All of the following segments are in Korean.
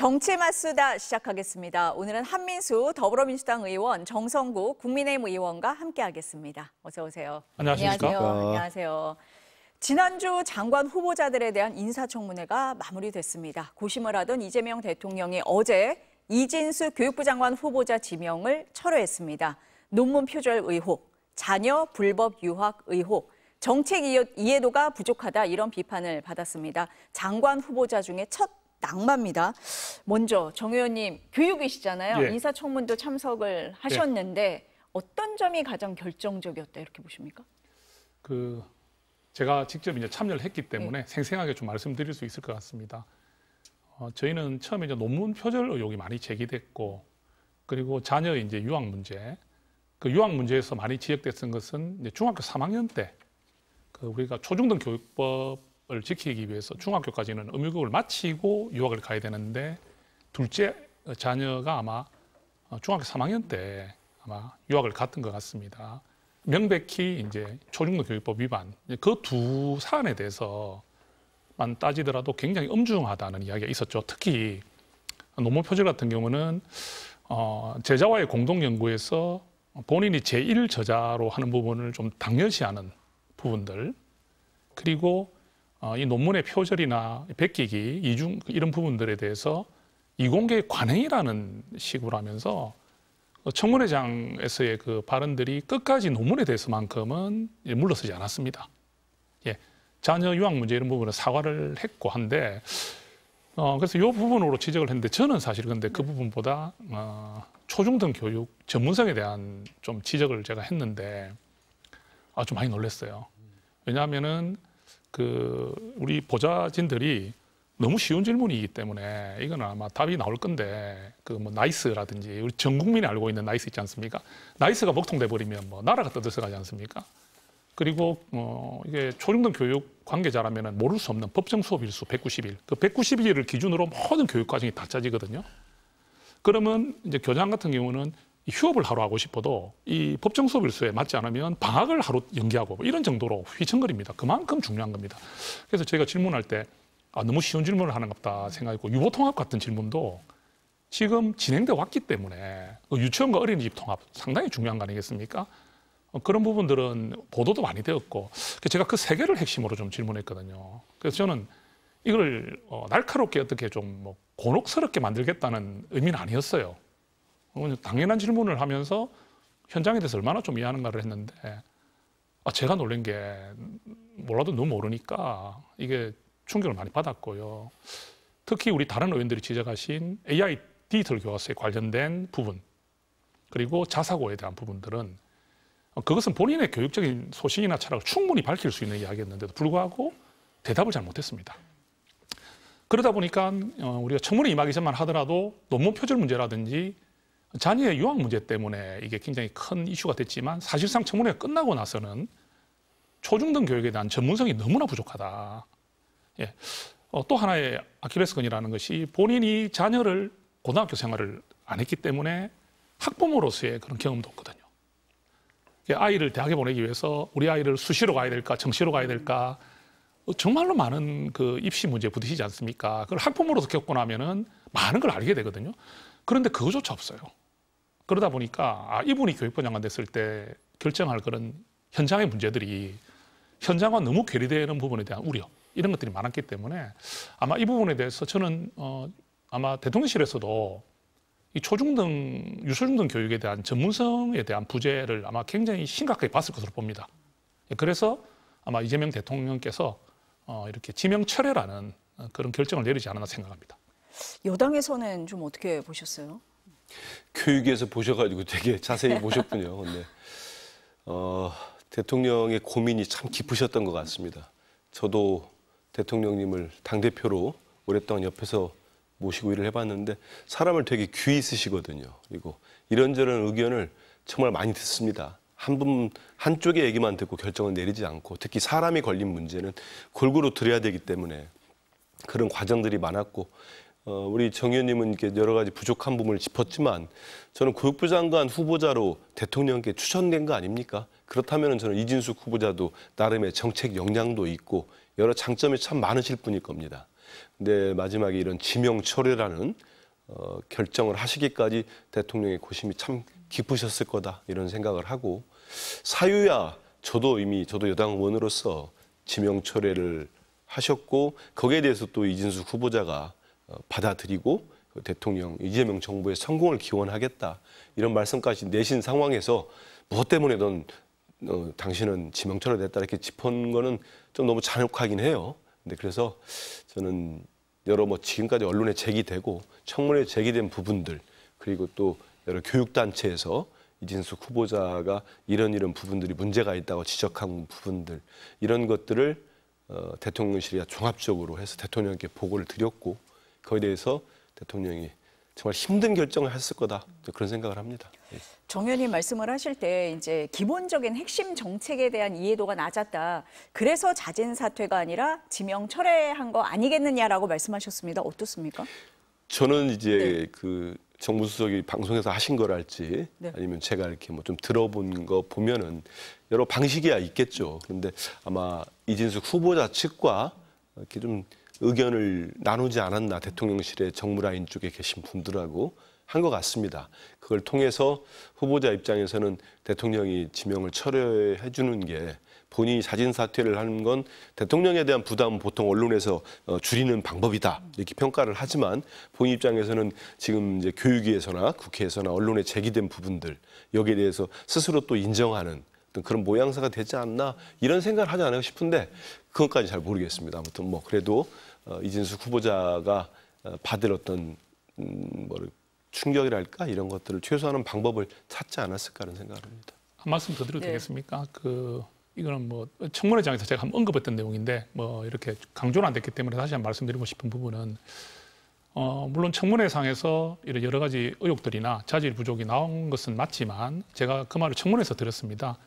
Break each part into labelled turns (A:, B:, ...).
A: 정치 맞수다 시작하겠습니다. 오늘은 한민수 더불어민주당 의원, 정성구 국민의힘 의원과 함께하겠습니다. 어서 오세요.
B: 안녕하십니까?
A: 안녕하세요. 지난주 장관 후보자들에 대한 인사청문회가 마무리됐습니다. 고심을 하던 이재명 대통령이 어제 이진수 교육부 장관 후보자 지명을 철회했습니다. 논문 표절 의혹, 자녀 불법 유학 의혹, 정책 이해도가 부족하다 이런 비판을 받았습니다. 장관 후보자 중에 첫 낙마입니다. 먼저 정 의원님 교육이시잖아요.
B: 예.
A: 인사청문도 참석을 하셨는데 어떤 점이 가장 결정적이었다 이렇게 보십니까?
B: 제가 직접 이제 참여를 했기 때문에 생생하게 좀 말씀드릴 수 있을 것 같습니다. 저희는 처음에 이제 논문 표절 의혹이 많이 제기됐고, 그리고 자녀 이제 유학 문제, 그 유학 문제에서 많이 지적됐던 것은 이제 중학교 3학년 때 우리가 초중등 교육법을 지키기 위해서 중학교까지는 의무교육을 마치고 유학을 가야 되는데, 둘째 자녀가 아마 중학교 3학년 때 아마 유학을 갔던 것 같습니다. 명백히 이제 초중등 교육법 위반, 그 두 사안에 대해서만 따지더라도 굉장히 엄중하다는 이야기가 있었죠. 특히 논문 표절 같은 경우는 제자와의 공동 연구에서 본인이 제1 저자로 하는 부분을 좀 당연시하는 부분들, 그리고 이 논문의 표절이나 베끼기, 이중 이런 부분들에 대해서 이공계 관행이라는 식으로 하면서 청문회장에서의 그 발언들이 끝까지 논문에 대해서만큼은 물러서지 않았습니다. 자녀 유학 문제 이런 부분은 사과를 했고 한데, 그래서 이 부분으로 지적을 했는데, 저는 사실 근데 그 부분보다 초중등 교육 전문성에 대한 좀 지적을 제가 했는데 좀 많이 놀랐어요. 왜냐하면은 우리 보좌진들이 너무 쉬운 질문이기 때문에 이건 아마 답이 나올 건데, 뭐 나이스라든지 우리 전 국민이 알고 있는 나이스 있지 않습니까? 나이스가 먹통돼 버리면 뭐 나라가 떠들썩하지 않습니까? 그리고 이게 초중등 교육 관계자라면 모를 수 없는 법정 수업 일수 190일, 그 190일을 기준으로 모든 교육 과정이 다 짜지거든요. 그러면 이제 교장 같은 경우는 휴업을 하루 하고 싶어도 이 법정 수업 일수에 맞지 않으면 방학을 하루 연기하고 이런 정도로 휘청거립니다. 그만큼 중요한 겁니다. 그래서 저희가 질문할 때 너무 쉬운 질문을 하는 것 같다 생각했고, 유보통합 같은 질문도 지금 진행돼 왔기 때문에 유치원과 어린이집 통합 상당히 중요한 거 아니겠습니까? 그런 부분들은 보도도 많이 되었고, 제가 그 세 개를 핵심으로 좀 질문했거든요. 그래서 저는 이걸 날카롭게 어떻게 좀 뭐 곤혹스럽게 만들겠다는 의미는 아니었어요. 당연한 질문을 하면서 현장에 대해서 얼마나 좀 이해하는가를 했는데, 제가 놀란 게 몰라도 너무 모르니까 이게 충격을 많이 받았고요. 특히 우리 다른 의원들이 지적하신 AI 디지털 교과서에 관련된 부분, 그리고 자사고에 대한 부분들은 그것은 본인의 교육적인 소신이나 철학을 충분히 밝힐 수 있는 이야기였는데도 불구하고 대답을 잘 못했습니다. 그러다 보니까 우리가 청문회 임하기 전만 하더라도 논문 표절 문제라든지 자녀의 유학 문제 때문에 이게 굉장히 큰 이슈가 됐지만, 사실상 청문회가 끝나고 나서는 초중등 교육에 대한 전문성이 너무나 부족하다. 또 하나의 아킬레스건이라는 것이 본인이 자녀를 고등학교 생활을 안 했기 때문에 학부모로서의 그런 경험도 없거든요. 아이를 대학에 보내기 위해서 우리 아이를 수시로 가야 될까, 정시로 가야 될까, 정말로 많은 그 입시 문제에 부딪히지 않습니까? 그걸 학부모로서 겪고 나면은 많은 걸 알게 되거든요. 그런데 그거조차 없어요. 그러다 보니까 이분이 교육부 장관 됐을 때 결정할 그런 현장의 문제들이 현장과 너무 괴리되는 부분에 대한 우려, 이런 것들이 많았기 때문에 아마 이 부분에 대해서 저는 아마 대통령실에서도 이 초중등, 유초중등 교육에 대한 전문성에 대한 부재를 아마 굉장히 심각하게 봤을 것으로 봅니다. 그래서 아마 이재명 대통령께서 이렇게 지명 철회라는 그런 결정을 내리지 않았나 생각합니다.
A: 여당에서는 좀 어떻게 보셨어요?
C: 교육에서 보셔가지고 되게 자세히 보셨군요. 근데 대통령의 고민이 참 깊으셨던 것 같습니다. 저도 대통령님을 당대표로 오랫동안 옆에서 모시고 일을 해봤는데 사람을 되게 귀히 쓰시거든요. 그리고 이런저런 의견을 정말 많이 듣습니다. 한쪽의 얘기만 듣고 결정을 내리지 않고, 특히 사람이 걸린 문제는 골고루 들어야 되기 때문에 그런 과정들이 많았고, 우리 정 의원님은 여러 가지 부족한 부분을 짚었지만, 저는 교육부 장관 후보자로 대통령께 추천된 거 아닙니까? 그렇다면 저는 이진숙 후보자도 나름의 정책 역량도 있고 여러 장점이 참 많으실 분일 겁니다. 근데 마지막에 이런 지명 철회라는 결정을 하시기까지 대통령의 고심이 참 깊으셨을 거다 이런 생각을 하고 사유야 저도 여당 의원으로서 지명 철회를 하셨고 거기에 대해서 또 이진숙 후보자가 받아들이고 대통령 이재명 정부의 성공을 기원하겠다 이런 말씀까지 내신 상황에서 무엇 때문에든 당신은 지명 철회됐다 이렇게 짚은 거는 좀 너무 잔혹하긴 해요. 근데 그래서 저는 여러 지금까지 언론에 제기되고 청문회에 제기된 부분들 그리고 또 여러 교육단체에서 이진숙 후보자가 이런 부분들이 문제가 있다고 지적한 부분들 이런 것들을 대통령실이 종합적으로 해서 대통령께 보고를 드렸고 거기에 대해서 대통령이 정말 힘든 결정을 했을 거다 그런 생각을 합니다. 예.
A: 정 의원님 말씀을 하실 때 이제 기본적인 핵심 정책에 대한 이해도가 낮았다. 그래서 자진 사퇴가 아니라 지명 철회한 거 아니겠느냐라고 말씀하셨습니다. 어떻습니까?
C: 저는 이제 그 정무수석이 방송에서 하신 거랄지
A: 네.
C: 아니면 제가 이렇게 좀 들어본 거 보면은 여러 방식이야 있겠죠. 그런데 아마 이진숙 후보자 측과 이렇게 좀 의견을 나누지 않았나 대통령실의 정무라인 쪽에 계신 분들하고 한 것 같습니다. 그걸 통해서 후보자 입장에서는 대통령이 지명을 철회해 주는 게 본인이 자진 사퇴를 하는 건 대통령에 대한 부담은 보통 언론에서 줄이는 방법이다 이렇게 평가를 하지만 본인 입장에서는 지금 이제 교육위에서나 국회에서나 언론에 제기된 부분들 여기에 대해서 스스로 또 인정하는 어떤 그런 모양새가 되지 않나 이런 생각을 하지 않을까 싶은데 그것까지 잘 모르겠습니다. 아무튼 그래도 이진숙 후보자가 받을 어떤 충격이랄까 이런 것들을 최소화하는 방법을 찾지 않았을까 하는 생각을 합니다.
B: 한 말씀 더 드려도
A: 네.
B: 되겠습니까? 이거는 청문회장에서 제가 한번 언급했던 내용인데 이렇게 강조는 안 됐기 때문에 다시 한번 말씀드리고 싶은 부분은 물론 청문회상에서 이런 여러 가지 의혹들이나 자질 부족이 나온 것은 맞지만 제가 그 말을 청문회에서 들었습니다.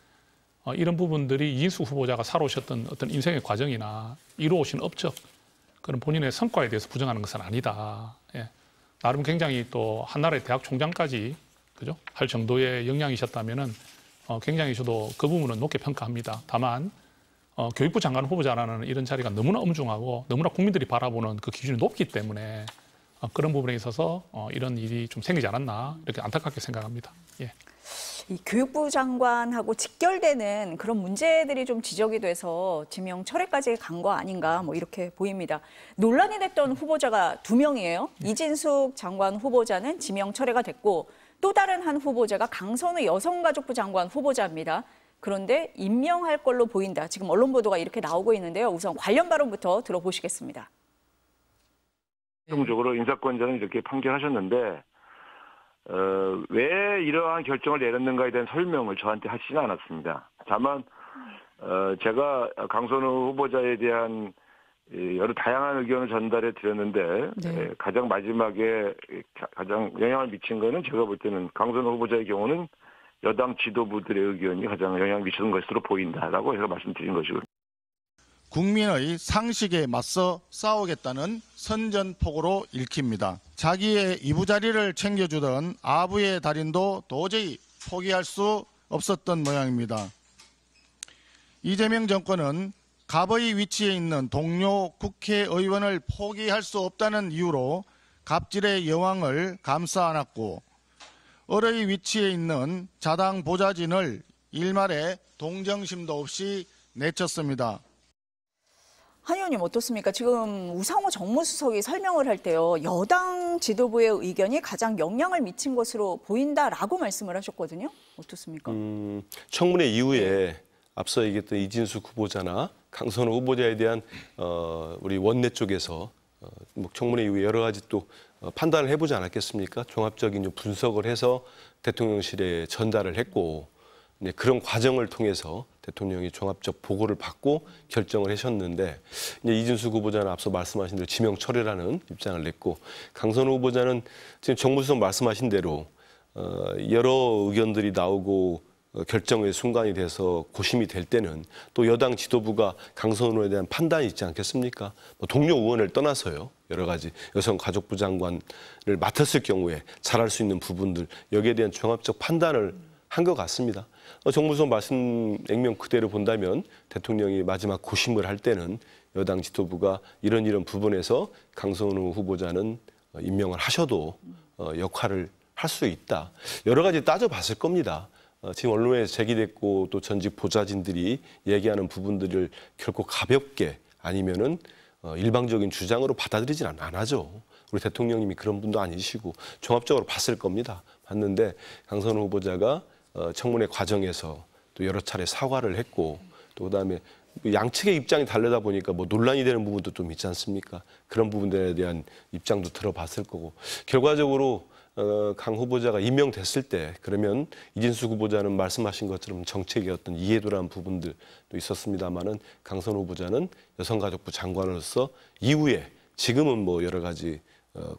B: 이런 부분들이 이진숙 후보자가 살아오셨던 어떤 인생의 과정이나 이루어오신 업적 그런 본인의 성과에 대해서 부정하는 것은 아니다. 예. 나름 굉장히 또 한나라의 대학 총장까지 그죠? 할 정도의 역량이셨다면은 굉장히 저도 그 부분은 높게 평가합니다. 다만 교육부 장관 후보자라는 이런 자리가 너무나 엄중하고 너무나 국민들이 바라보는 그 기준이 높기 때문에 그런 부분에 있어서 이런 일이 좀 생기지 않았나 이렇게 안타깝게 생각합니다. 예.
A: 이 교육부 장관하고 직결되는 그런 문제들이 좀 지적이 돼서 지명 철회까지 간 거 아닌가 이렇게 보입니다. 논란이 됐던 후보자가 2명이에요. 이진숙 장관 후보자는 지명 철회가 됐고 또 다른 한 후보자가 강선우 여성가족부 장관 후보자입니다. 그런데 임명할 걸로 보인다. 지금 언론 보도가 이렇게 나오고 있는데요. 우선 관련 발언부터 들어보시겠습니다.
D: 최종적으로 인사권자는 이렇게 판결하셨는데 왜 이러한 결정을 내렸는가에 대한 설명을 저한테 하시지 않았습니다. 다만 제가 강선우 후보자에 대한 여러 다양한 의견을 전달해 드렸는데
A: 네.
D: 가장 마지막에 가장 영향을 미친 거는 제가 볼 때는 강선우 후보자의 경우는 여당 지도부들의 의견이 가장 영향을 미치는 것으로 보인다라고 제가 말씀드린 것이고.
E: 국민의 상식에 맞서 싸우겠다는 선전포고로 읽힙니다. 자기의 이부자리를 챙겨주던 아부의 달인도 도저히 포기할 수 없었던 모양입니다. 이재명 정권은 갑의 위치에 있는 동료 국회의원을 포기할 수 없다는 이유로 갑질의 여왕을 감싸 안았고 을의 위치에 있는 자당 보좌진을 일말의 동정심도 없이 내쳤습니다.
A: 한 의원님 어떻습니까? 지금 우상호 정무수석이 설명을 할 때요. 여당 지도부의 의견이 가장 영향을 미친 것으로 보인다라고 말씀을 하셨거든요. 어떻습니까?
C: 청문회 이후에 앞서 얘기했던 이진숙 후보자나 강선우 후보자에 대한 우리 원내 쪽에서 청문회 이후에 여러 가지 또 판단을 해보지 않았겠습니까? 종합적인 분석을 해서 대통령실에 전달을 했고 그런 과정을 통해서 대통령이 종합적 보고를 받고 결정을 하셨는데 이제 이진숙 후보자는 앞서 말씀하신 대로 지명 철회라는 입장을 냈고 강선우 후보자는 지금 정무수석 말씀하신 대로 여러 의견들이 나오고 결정의 순간이 돼서 고심이 될 때는 또 여당 지도부가 강선우에 대한 판단이 있지 않겠습니까? 동료 의원을 떠나서요. 여러 가지 여성가족부 장관을 맡았을 경우에 잘할 수 있는 부분들 여기에 대한 종합적 판단을 한 것 같습니다. 정무수석 말씀 액면 그대로 본다면 대통령이 마지막 고심을 할 때는 여당 지도부가 이런 부분에서 강선우 후보자는 임명을 하셔도 역할을 할 수 있다. 여러 가지 따져봤을 겁니다. 지금 언론에 제기됐고 또 전직 보좌진들이 얘기하는 부분들을 결코 가볍게 아니면은 일방적인 주장으로 받아들이진 안 하죠. 우리 대통령님이 그런 분도 아니시고 종합적으로 봤을 겁니다. 봤는데 강선우 후보자가 청문회 과정에서 또 여러 차례 사과를 했고 또 그다음에 양측의 입장이 다르다 보니까 뭐 논란이 되는 부분도 좀 있지 않습니까? 그런 부분들에 대한 입장도 들어봤을 거고 결과적으로 강 후보자가 임명됐을 때 그러면 이진숙 후보자는 말씀하신 것처럼 정책의 어떤 이해도라는 부분들도 있었습니다마는 강선우 후보자는 여성가족부 장관으로서 이후에 지금은 뭐 여러 가지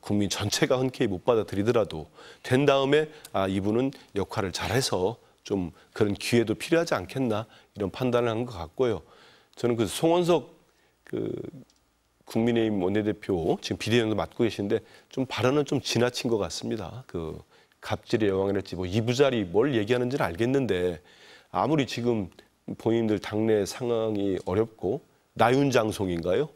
C: 국민 전체가 흔쾌히 못 받아들이더라도 된 다음에 이분은 역할을 잘해서 좀 그런 기회도 필요하지 않겠나 이런 판단을 한 것 같고요. 저는 그 송원석 국민의힘 원내대표 지금 비대위원도 맡고 계신데 좀 발언은 좀 지나친 것 같습니다. 그 갑질의 여왕이랬지 뭐 이부자리 뭘 얘기하는지는 알겠는데 아무리 지금 본인들 당내 상황이 어렵고 나윤장송인가요?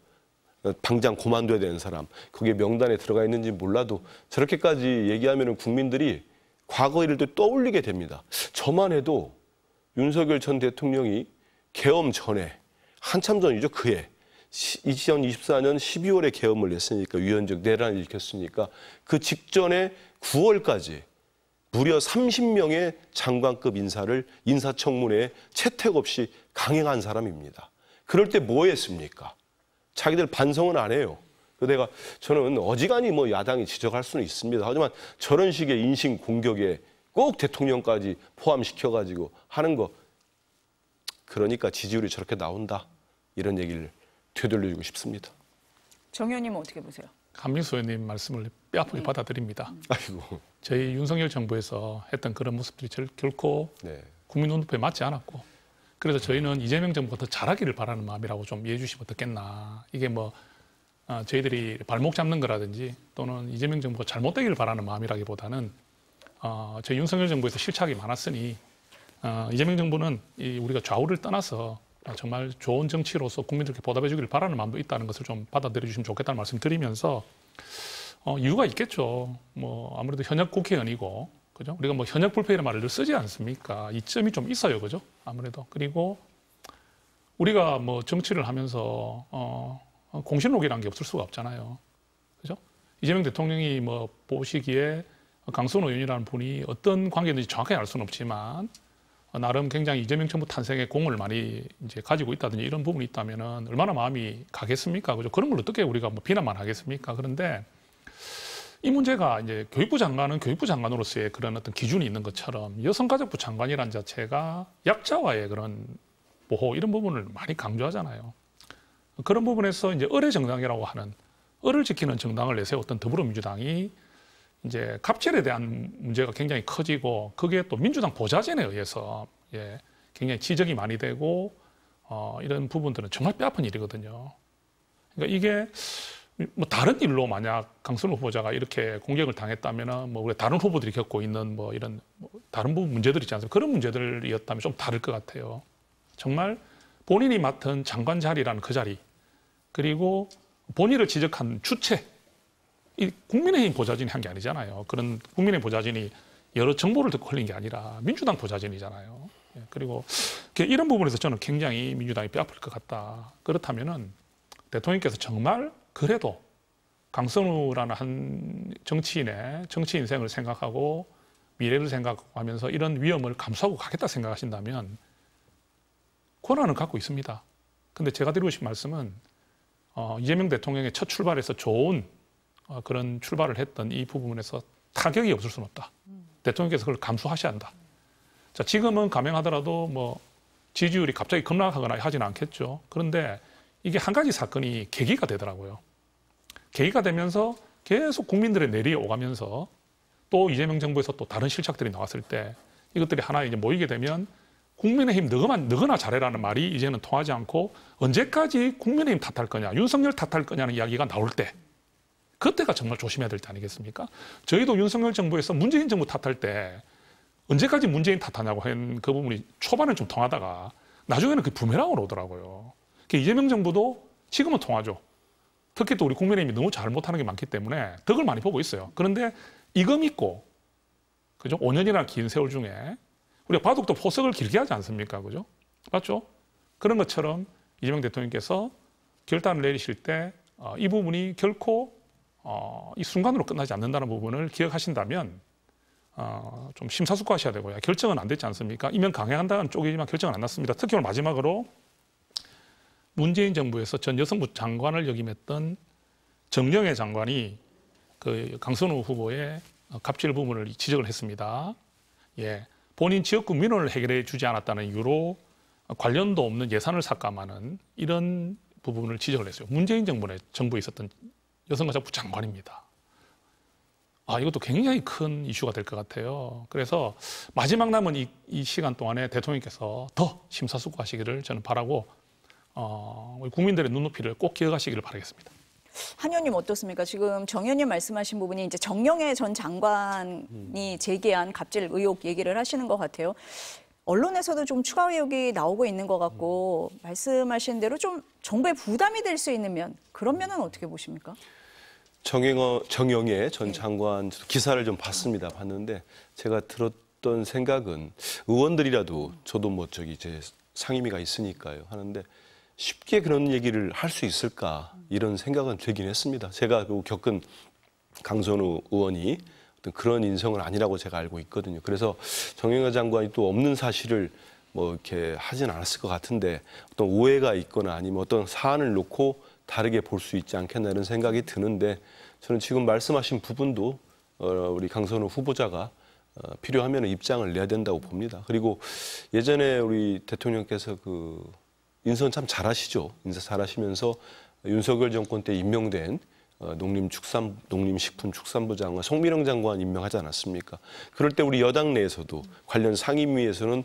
C: 당장 그만둬야 되는 사람 거기에 명단에 들어가 있는지 몰라도 저렇게까지 얘기하면 국민들이 과거 일을 또 떠올리게 됩니다. 저만 해도 윤석열 전 대통령이 계엄 전에 한참 전이죠. 그해 2024년 12월에 계엄을 냈으니까 위헌적 내란을 일으켰으니까 그 직전에 9월까지 무려 30명의 장관급 인사를 인사청문회에 채택 없이 강행한 사람입니다. 그럴 때 뭐 했습니까? 자기들 반성은 안 해요. 저는 어지간히 뭐 야당이 지적할 수는 있습니다. 하지만 저런 식의 인신 공격에 꼭 대통령까지 포함시켜가지고 하는 거 그러니까 지지율이 저렇게 나온다. 이런 얘기를 되돌려주고 싶습니다.
A: 정 의원님은 어떻게 보세요?
B: 한민수 의원님 말씀을 뼈아프게 받아들입니다.
C: 아이고.
B: 저희 윤석열 정부에서 했던 그런 모습들이 결코 국민 눈높이에 맞지 않았고 그래서 저희는 이재명 정부가 더 잘하기를 바라는 마음이라고 좀 이해해 주시면 어떻겠나. 이게 뭐 저희들이 발목 잡는 거라든지 또는 이재명 정부가 잘못되기를 바라는 마음이라기보다는 저희 윤석열 정부에서 실착이 많았으니 이재명 정부는 우리가 좌우를 떠나서 정말 좋은 정치로서 국민들께 보답해 주기를 바라는 마음도 있다는 것을 좀 받아들여 주시면 좋겠다는 말씀 드리면서 이유가 있겠죠. 뭐 아무래도 현역 국회의원이고 그죠? 우리가 뭐 현역 불패라는 말을 늘 쓰지 않습니까? 이점이 좀 있어요, 그죠? 아무래도 그리고 우리가 뭐 정치를 하면서 공신록이라는 게 없을 수가 없잖아요, 그죠? 이재명 대통령이 뭐 보시기에 강선우 의원이라는 분이 어떤 관계인지 정확하게 알 수는 없지만 나름 굉장히 이재명 정부 탄생에 공을 많이 이제 가지고 있다든지 이런 부분이 있다면은 얼마나 마음이 가겠습니까, 그죠? 그런 걸 어떻게 우리가 뭐 비난만 하겠습니까? 그런데 이 문제가 이제 교육부 장관은 교육부 장관으로서의 그런 어떤 기준이 있는 것처럼 여성가족부 장관이라는 자체가 약자와의 그런 보호 이런 부분을 많이 강조하잖아요. 그런 부분에서 이제 을의 정당이라고 하는 을을 지키는 정당을 내세웠던 더불어민주당이 이제 갑질에 대한 문제가 굉장히 커지고 그게 또 민주당 보좌진에 의해서 굉장히 지적이 많이 되고 이런 부분들은 정말 뼈아픈 일이거든요. 그러니까 이게 뭐 다른 일로 만약 강선우 후보자가 이렇게 공격을 당했다면은 뭐 우리 다른 후보들이 겪고 있는 뭐 이런 다른 부분 문제들 있지 않습니까? 그런 문제들이었다면 좀 다를 것 같아요. 정말 본인이 맡은 장관 자리라는 그 자리 그리고 본인을 지적한 주체 이 국민의힘 보좌진이 한 게 아니잖아요. 그런 국민의힘 보좌진이 여러 정보를 듣고 흘린 게 아니라 민주당 보좌진이잖아요. 그리고 이런 부분에서 저는 굉장히 민주당이 뼈아플 것 같다. 그렇다면은 대통령께서 정말 그래도 강선우라는 한 정치인의 정치 인생을 생각하고 미래를 생각하면서 이런 위험을 감수하고 가겠다 생각하신다면 권한은 갖고 있습니다. 근데 제가 드리고 싶은 말씀은 이재명 대통령의 첫 출발에서 좋은 그런 출발을 했던 이 부분에서 타격이 없을 수는 없다. 대통령께서 그걸 감수하셔야 한다. 자, 지금은 감행하더라도 뭐 지지율이 갑자기 급락하거나 하지는 않겠죠. 그런데 이게 한 가지 사건이 계기가 되더라고요. 계기가 되면서 계속 국민들의 내리에 오가면서 또 이재명 정부에서 또 다른 실착들이 나왔을 때 이것들이 하나 이제 모이게 되면 국민의힘 너거나 잘해라는 말이 이제는 통하지 않고 언제까지 국민의힘 탓할 거냐, 윤석열 탓할 거냐는 이야기가 나올 때 그때가 정말 조심해야 될 때 아니겠습니까? 저희도 윤석열 정부에서 문재인 정부 탓할 때 언제까지 문재인 탓하냐고 한 그 부분이 초반엔 좀 통하다가 나중에는 그 부메랑으로 오더라고요. 이재명 정부도 지금은 통하죠. 특히 또 우리 국민의힘이 너무 잘못하는 게 많기 때문에 덕을 많이 보고 있어요. 그런데 이거 믿고 그죠? 5년이나 긴 세월 중에 우리가 바둑도 포석을 길게 하지 않습니까? 그죠? 맞죠? 그런 것처럼 이재명 대통령께서 결단을 내리실 때 이 부분이 결코 이 순간으로 끝나지 않는다는 부분을 기억하신다면 좀 심사숙고하셔야 되고요. 결정은 안 됐지 않습니까? 이면 강행한다는 쪽이지만 결정은 안 났습니다. 특히 오늘 마지막으로 문재인 정부에서 전 여성부 장관을 역임했던 정영애 장관이 그 강선우 후보의 갑질 부분을 지적을 했습니다. 예, 본인 지역구 민원을 해결해 주지 않았다는 이유로 관련도 없는 예산을 삭감하는 이런 부분을 지적을 했어요. 문재인 정부에 있었던 여성가족부 장관입니다. 이것도 굉장히 큰 이슈가 될 것 같아요. 그래서 마지막 남은 이 시간 동안에 대통령께서 더 심사숙고하시기를 저는 바라고 우리 국민들의 눈높이를 꼭 기억하시기를 바라겠습니다.
A: 한 의원님 어떻습니까? 지금 정 의원님 말씀하신 부분이 이제 정영애 전 장관이 제기한 갑질 의혹 얘기를 하시는 것 같아요. 언론에서도 좀 추가 의혹이 나오고 있는 것 같고 말씀하신 대로 좀 정부에 부담이 될 수 있는 면 그런 면은 어떻게 보십니까?
C: 정영애 전 장관 기사를 좀 봤는데 제가 들었던 생각은 의원들이라도 저도 제 상임위가 있으니까요 하는데 쉽게 그런 얘기를 할 수 있을까 이런 생각은 들긴 했습니다. 제가 겪은 강선우 의원이 어떤 그런 인성은 아니라고 제가 알고 있거든요. 그래서 정영애 장관이 또 없는 사실을 이렇게 하진 않았을 것 같은데 어떤 오해가 있거나 아니면 어떤 사안을 놓고 다르게 볼 수 있지 않겠나 이런 생각이 드는데 저는 지금 말씀하신 부분도 우리 강선우 후보자가 필요하면 입장을 내야 된다고 봅니다. 그리고 예전에 우리 대통령께서 인선 참 잘하시죠. 인사 잘하시면서 윤석열 정권 때 임명된 농림식품축산부 장관 송민영 장관 임명하지 않았습니까? 그럴 때 우리 여당 내에서도 관련 상임위에서는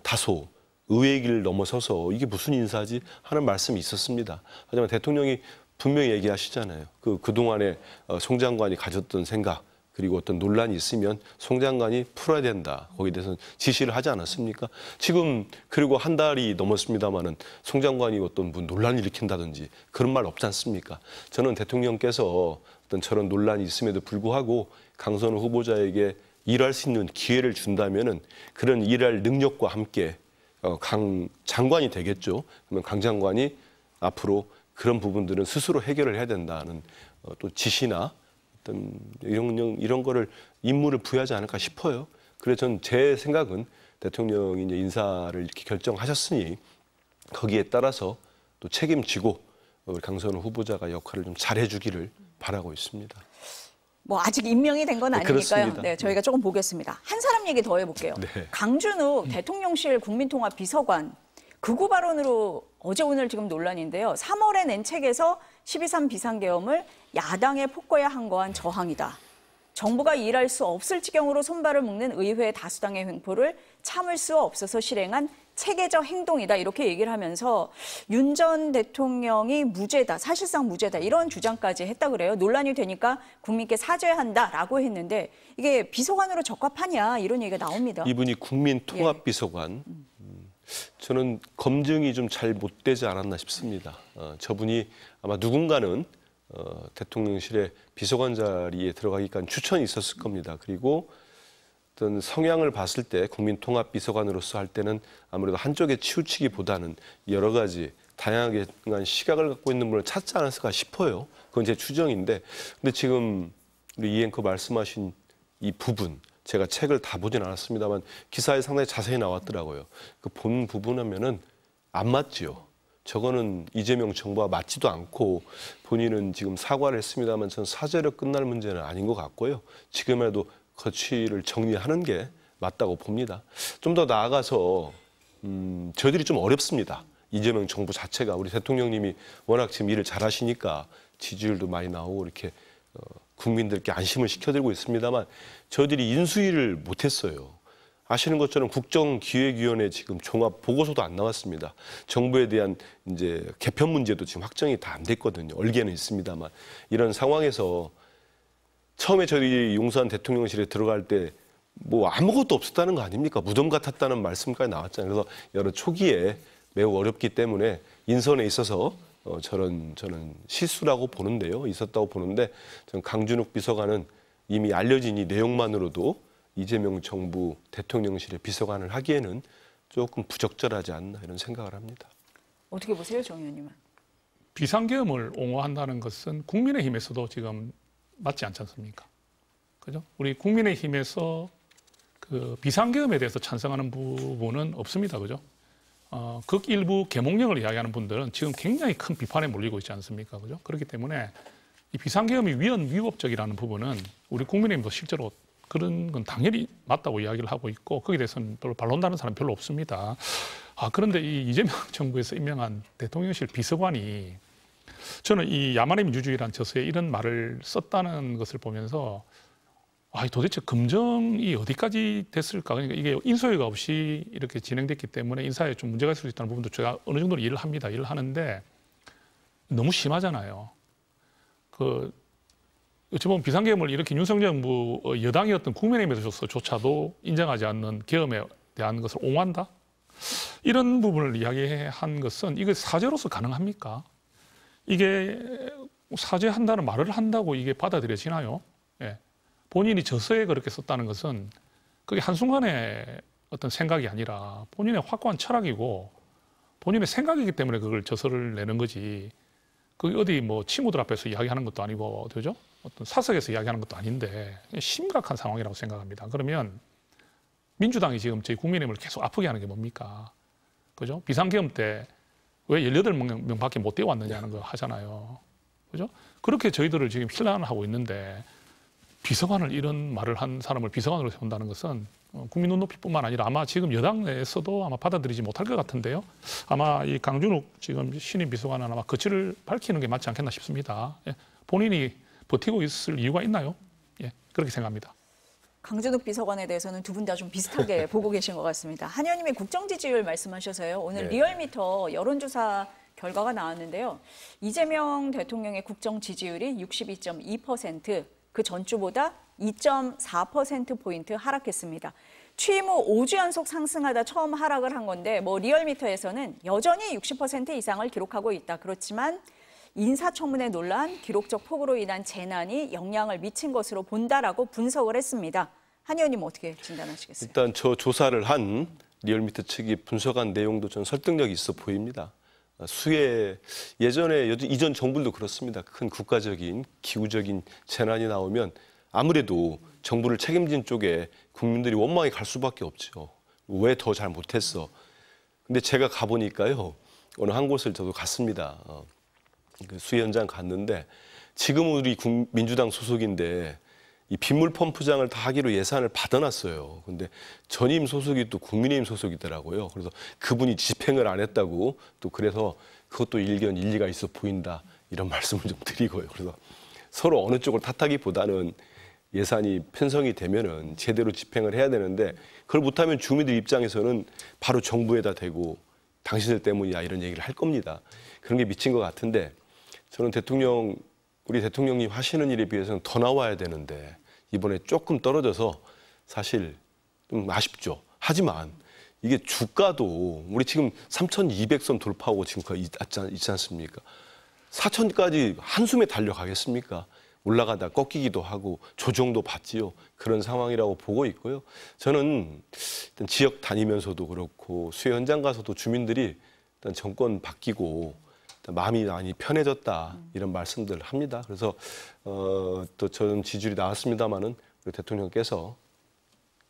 C: 다소 의회의 길을 넘어서서 이게 무슨 인사지 하는 말씀이 있었습니다. 하지만 대통령이 분명히 얘기하시잖아요. 그동안에 송 장관이 가졌던 생각 그리고 어떤 논란이 있으면 송 장관이 풀어야 된다. 거기에 대해서는 지시를 하지 않았습니까? 지금 그리고 한 달이 넘었습니다마는 송 장관이 어떤 논란을 일으킨다든지 그런 말 없지 않습니까? 저는 대통령께서 어떤 저런 논란이 있음에도 불구하고 강선우 후보자에게 일할 수 있는 기회를 준다면은 그런 일할 능력과 함께 강 장관이 되겠죠. 그러면 강 장관이 앞으로 그런 부분들은 스스로 해결을 해야 된다는 또 지시나 어떤 이런 거를 임무를 부여하지 않을까 싶어요. 그래서 전 제 생각은 대통령이 이제 인사를 이렇게 결정하셨으니 거기에 따라서 또 책임지고 우리 강선우 후보자가 역할을 좀 잘해주기를 바라고 있습니다.
A: 아직 임명이 된 건 아니니까요.
C: 그렇습니다.
A: 네, 저희가 조금 보겠습니다. 한 사람 얘기 더 해볼게요.
C: 네.
A: 강준욱 대통령실 국민통합비서관 극우 발언으로 어제 오늘 지금 논란인데요. 3월에 낸 책에서 12.3 비상계엄을 야당에 폭거야 한 거한 저항이다. 정부가 일할 수 없을 지경으로 손발을 묶는 의회 다수당의 횡포를 참을 수 없어서 실행한 체계적 행동이다. 이렇게 얘기를 하면서 윤 전 대통령이 무죄다. 사실상 무죄다. 이런 주장까지 했다 그래요. 논란이 되니까 국민께 사죄한다라고 했는데 이게 비서관으로 적합하냐 이런 얘기가 나옵니다.
C: 이분이 국민통합비서관. 저는 검증이 좀 잘 못 되지 않았나 싶습니다. 저분이 아마 누군가는 대통령실의 비서관 자리에 들어가기까지 추천이 있었을 겁니다. 그리고 어떤 성향을 봤을 때 국민통합비서관으로서 할 때는 아무래도 한쪽에 치우치기보다는 여러 가지 다양하게 시각을 갖고 있는 분을 찾지 않았을까 싶어요. 그건 제 추정인데, 근데 지금 우리 이 앵커 말씀하신 이 부분, 제가 책을 다 보진 않았습니다만 기사에 상당히 자세히 나왔더라고요. 그 본 부분 하면은 안 맞지요. 저거는 이재명 정부와 맞지도 않고 본인은 지금 사과를 했습니다만 전 사죄로 끝날 문제는 아닌 것 같고요. 지금이라도 거취를 정리하는 게 맞다고 봅니다. 좀 더 나아가서 저희들이 좀 어렵습니다. 이재명 정부 자체가 우리 대통령님이 워낙 지금 일을 잘하시니까 지지율도 많이 나오고 이렇게 국민들께 안심을 시켜드리고 있습니다만 저희들이 인수위를 못했어요. 아시는 것처럼 국정기획위원회 지금 종합 보고서도 안 나왔습니다. 정부에 대한 이제 개편 문제도 지금 확정이 다 안 됐거든요. 얼개는 있습니다만 이런 상황에서 처음에 저희 용산 대통령실에 들어갈 때 아무것도 없었다는 거 아닙니까? 무덤 같았다는 말씀까지 나왔잖아요. 그래서 여러 초기에 매우 어렵기 때문에 인선에 있어서 저는 실수라고 보는데요. 있었다고 보는데 저는 강준욱 비서관은 이미 알려진 이 내용만으로도 이재명 정부 대통령실의 비서관을 하기에는 조금 부적절하지 않나 이런 생각을 합니다.
A: 어떻게 보세요, 정 의원님은?
B: 비상계엄을 옹호한다는 것은 국민의힘에서도 지금 맞지 않지 않습니까? 그죠? 우리 국민의힘에서 그 비상계엄에 대해서 찬성하는 부분은 없습니다. 그죠? 극일부 계몽령을 이야기하는 분들은 지금 굉장히 큰 비판에 몰리고 있지 않습니까? 그죠? 그렇기 때문에 이 비상계엄이 위헌위법적이라는 부분은 우리 국민의힘도 실제로 그런 건 당연히 맞다고 이야기를 하고 있고 거기에 대해서는 별로 반론하는 사람 별로 없습니다. 그런데 이 이재명 정부에서 임명한 대통령실 비서관이 저는 이 야만의 민주주의라는 저서에 이런 말을 썼다는 것을 보면서 도대체 검증이 어디까지 됐을까? 그러니까 이게 인소유가 없이 이렇게 진행됐기 때문에 인사에 좀 문제가 있을 수 있다는 부분도 제가 어느 정도는 이해를 합니다. 이해를 하는데 너무 심하잖아요. 어찌 보면 비상계엄을 이렇게 윤석열 정부 여당이었던 국민의힘에서조차도 인정하지 않는 계엄에 대한 것을 옹호한다? 이런 부분을 이야기한 것은 이게 사죄로서 가능합니까? 이게 사죄한다는 말을 한다고 이게 받아들여지나요? 예. 본인이 저서에 그렇게 썼다는 것은 그게 한순간의 어떤 생각이 아니라 본인의 확고한 철학이고 본인의 생각이기 때문에 그걸 저서를 내는 거지. 그게 어디 뭐 친구들 앞에서 이야기하는 것도 아니고, 그죠? 어떤 사석에서 이야기하는 것도 아닌데 심각한 상황이라고 생각합니다. 그러면 민주당이 지금 저희 국민의힘을 계속 아프게 하는 게 뭡니까? 그죠? 비상계엄 때 왜 18명밖에 못 뛰어왔느냐는 거 하잖아요. 그죠? 그렇게 저희들을 지금 힐난하고 있는데 비서관을 이런 말을 한 사람을 비서관으로 세운다는 것은 국민 눈높이뿐만 아니라 아마 지금 여당 내에서도 아마 받아들이지 못할 것 같은데요. 아마 이 강준욱 지금 신임 비서관은 아마 거취를 밝히는 게 맞지 않겠나 싶습니다. 예. 본인이 버티고 있을 이유가 있나요? 예. 그렇게 생각합니다.
A: 강준욱 비서관에 대해서는 두 분 다 좀 비슷하게 보고 계신 것 같습니다. 한 의원님이 국정 지지율 말씀하셔서요. 오늘 리얼미터 여론조사 결과가 나왔는데요. 이재명 대통령의 국정 지지율이 62.2%, 그 전주보다 2.4%포인트 하락했습니다. 취임 후 5주 연속 상승하다 처음 하락을 한 건데 리얼미터에서는 여전히 60% 이상을 기록하고 있다. 그렇지만 인사청문회 논란, 기록적 폭우로 인한 재난이 영향을 미친 것으로 본다라고 분석을 했습니다. 한 의원님 어떻게 진단하시겠어요?
C: 일단 저 조사를 한 리얼미터 측이 분석한 내용도 좀 설득력이 있어 보입니다. 예전에 이전 정부들도 그렇습니다. 큰 국가적인 기후적인 재난이 나오면 아무래도 정부를 책임진 쪽에 국민들이 원망이 갈 수밖에 없죠. 왜 더 잘 못했어? 근데 제가 가보니까요. 어느 한 곳을 저도 갔습니다. 그 수해 현장 갔는데 지금 우리 민주당 소속인데 이 빗물 펌프장을 다 하기로 예산을 받아놨어요. 근데 전임 소속이 또 국민의힘 소속이더라고요. 그래서 그분이 집행을 안 했다고 또 그래서 그것도 일견 일리가 있어 보인다 이런 말씀을 좀 드리고요. 그래서 서로 어느 쪽을 탓하기보다는 예산이 편성이 되면은 제대로 집행을 해야 되는데 그걸 못하면 주민들 입장에서는 바로 정부에다 대고 당신들 때문이야 이런 얘기를 할 겁니다. 그런 게 미친 것 같은데 저는 우리 대통령님 하시는 일에 비해서는 더 나와야 되는데 이번에 조금 떨어져서 사실 좀 아쉽죠. 하지만 이게 주가도 우리 지금 3,200선 돌파하고 지금 있지 않습니까? 4,000까지 한숨에 달려가겠습니까? 올라가다 꺾이기도 하고 조정도 받지요. 그런 상황이라고 보고 있고요. 저는 일단 지역 다니면서도 그렇고 수해 현장 가서도 주민들이 일단 정권 바뀌고 마음이 많이 편해졌다 이런 말씀들 합니다. 그래서 또 저는 지지율이 나왔습니다마는 대통령께서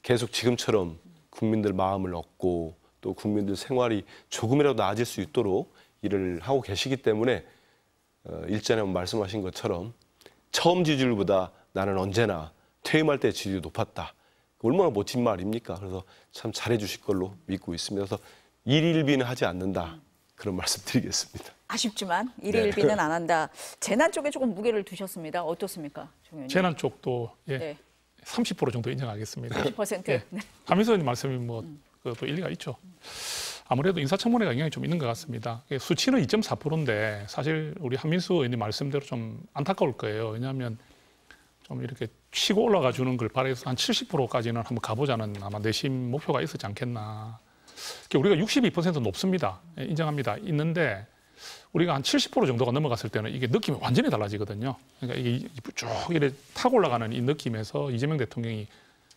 C: 계속 지금처럼 국민들 마음을 얻고 또 국민들 생활이 조금이라도 나아질 수 있도록 일을 하고 계시기 때문에 일전에 말씀하신 것처럼 처음 지지율보다 나는 언제나 퇴임할 때 지지율이 높았다. 얼마나 멋진 말입니까? 그래서 참 잘해 주실 걸로 믿고 있습니다. 그래서 일일비는 하지 않는다. 그런 말씀 드리겠습니다.
A: 아쉽지만 일일비는 안 한다. 재난 쪽에 조금 무게를 두셨습니다. 어떻습니까, 정 의원님?
B: 재난 쪽도 30% 정도 인정하겠습니다.
A: 30%?
B: 예. 하면서 의원님 말씀이 그것도 일리가 있죠. 아무래도 인사청문회가 영향이 좀 있는 것 같습니다. 수치는 2.4%인데 사실 우리 한민수 의원님 말씀대로 좀 안타까울 거예요. 왜냐하면 좀 이렇게 치고 올라가 주는 걸 바라서 한 70%까지는 한번 가보자는 아마 내심 목표가 있었지 않겠나. 우리가 62% 높습니다. 인정합니다. 있는데 우리가 한 70% 정도가 넘어갔을 때는 이게 느낌이 완전히 달라지거든요. 그러니까 이게 쭉 이렇게 타고 올라가는 이 느낌에서 이재명 대통령이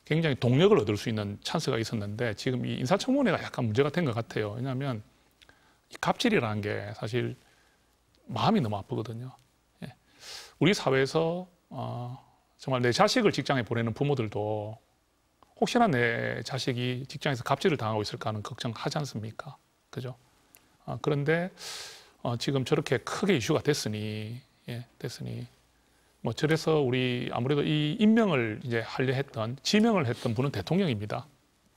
B: 굉장히 동력을 얻을 수 있는 찬스가 있었는데 지금 이 인사청문회가 약간 문제가 된 것 같아요. 왜냐하면 이 갑질이라는 게 사실 마음이 너무 아프거든요. 예. 우리 사회에서 정말 내 자식을 직장에 보내는 부모들도 혹시나 내 자식이 직장에서 갑질을 당하고 있을까 하는 걱정하지 않습니까? 그죠? 그런데 지금 저렇게 크게 이슈가 됐으니 뭐 저래서 우리 아무래도 이 임명을 이제 하려 했던 지명을 했던 분은 대통령입니다.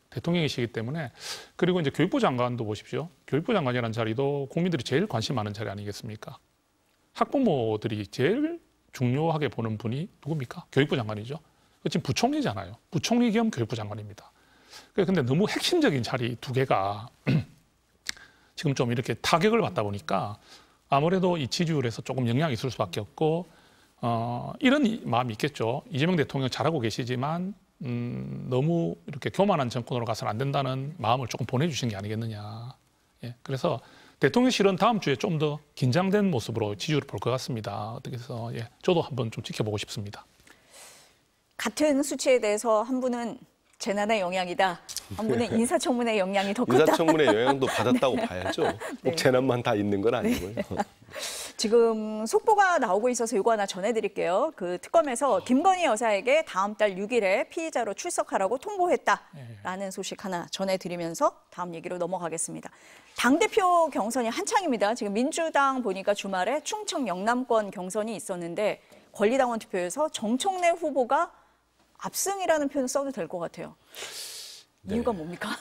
B: 대통령이시기 때문에 그리고 이제 교육부 장관도 보십시오. 교육부 장관이라는 자리도 국민들이 제일 관심 많은 자리 아니겠습니까? 학부모들이 제일 중요하게 보는 분이 누굽니까? 교육부 장관이죠. 지금 부총리잖아요. 부총리 겸 교육부 장관입니다. 근데 너무 핵심적인 자리 두 개가 지금 좀 이렇게 타격을 받다 보니까 아무래도 이 지지율에서 조금 영향이 있을 수밖에 없고 이런 마음이 있겠죠. 이재명 대통령 잘하고 계시지만 너무 이렇게 교만한 정권으로 가서는 안 된다는 마음을 조금 보내주신 게 아니겠느냐. 예, 그래서 대통령실은 다음 주에 좀 더 긴장된 모습으로 지지율을 볼 것 같습니다. 어떻게 해서 저도 한번 좀 지켜보고 싶습니다.
A: 같은 수치에 대해서 한 분은 재난의 영향이다. 한 분은 인사청문회 영향이 더 컸다.
C: 인사청문회 영향도 받았다고 봐야죠. 꼭 재난만 다 있는 건 아니고요.
A: 지금 속보가 나오고 있어서 이거 하나 전해드릴게요. 그 특검에서 김건희 여사에게 다음 달 6일에 피의자로 출석하라고 통보했다라는 소식 하나 전해드리면서 다음 얘기로 넘어가겠습니다. 당대표 경선이 한창입니다. 지금 민주당 보니까 주말에 충청 영남권 경선이 있었는데 권리당원 투표에서 정청래 후보가 압승이라는 표현 써도 될 것 같아요. 이유가 뭡니까?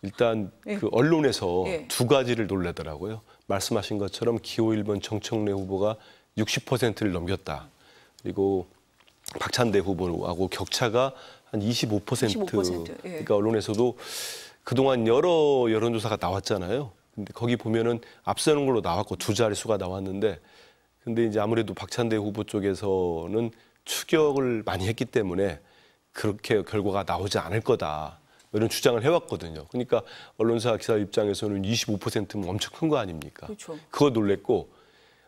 C: 일단 그 언론에서 두 가지를 놀라더라고요. 말씀하신 것처럼 기호 1번 정청래 후보가 60%를 넘겼다. 그리고 박찬대 후보하고 격차가 한 25%. 그러니까 언론에서도 그동안 여러 여론조사가 나왔잖아요. 근데 거기 보면은 앞서는 걸로 나왔고 두 자릿수가 나왔는데 근데 이제 아무래도 박찬대 후보 쪽에서는 추격을 많이 했기 때문에 그렇게 결과가 나오지 않을 거다. 이런 주장을 해왔거든요. 그러니까 언론사 기자 입장에서는 25%면 엄청 큰 거 아닙니까?
A: 그렇죠.
C: 그거 놀랬고